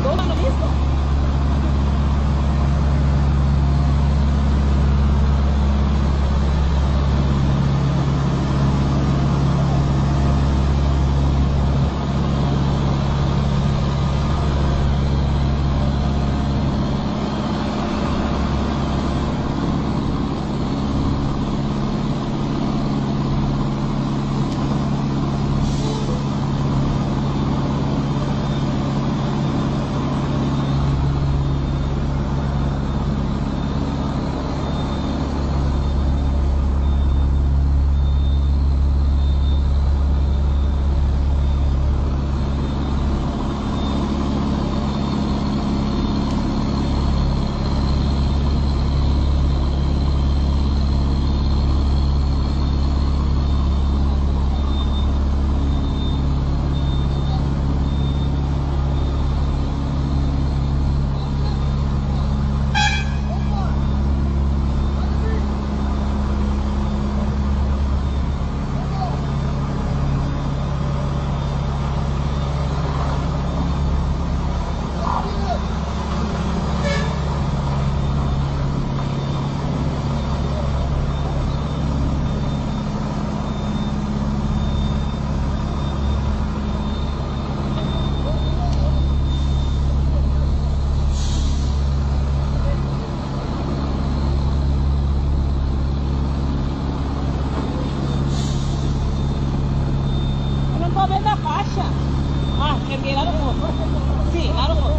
Todo mundo nisso? Cheguei lá no fundo. Sim, lá no fundo.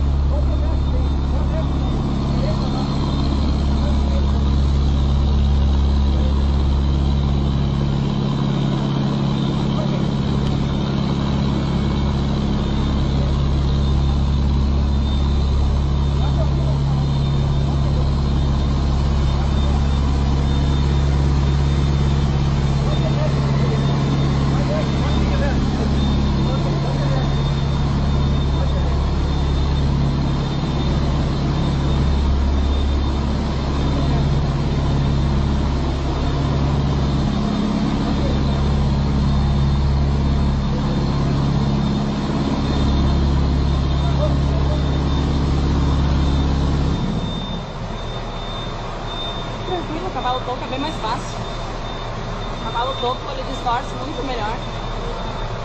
Tranquilo, o cavalo toco é bem mais fácil. O cavalo toco ele distorce muito melhor.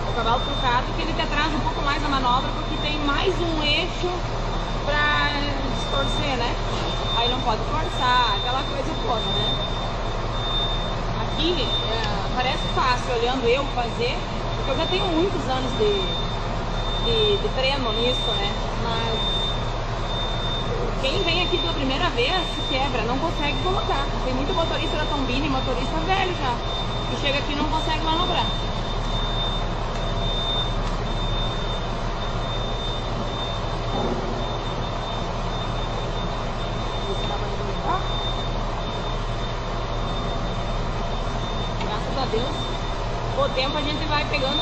O cavalo trucado que ele te atrasa um pouco mais a manobra porque tem mais um eixo pra distorcer, né? Aí não pode forçar, aquela coisa toda, né? Aqui parece fácil olhando eu fazer, porque eu já tenho muitos anos de treino nisso, né? Mas quem vem aqui pela primeira vez se quebra, não consegue colocar. Tem muito motorista da Tombini, motorista velho já, que chega aqui e não consegue manobrar. Graças a Deus, com o tempo a gente vai pegando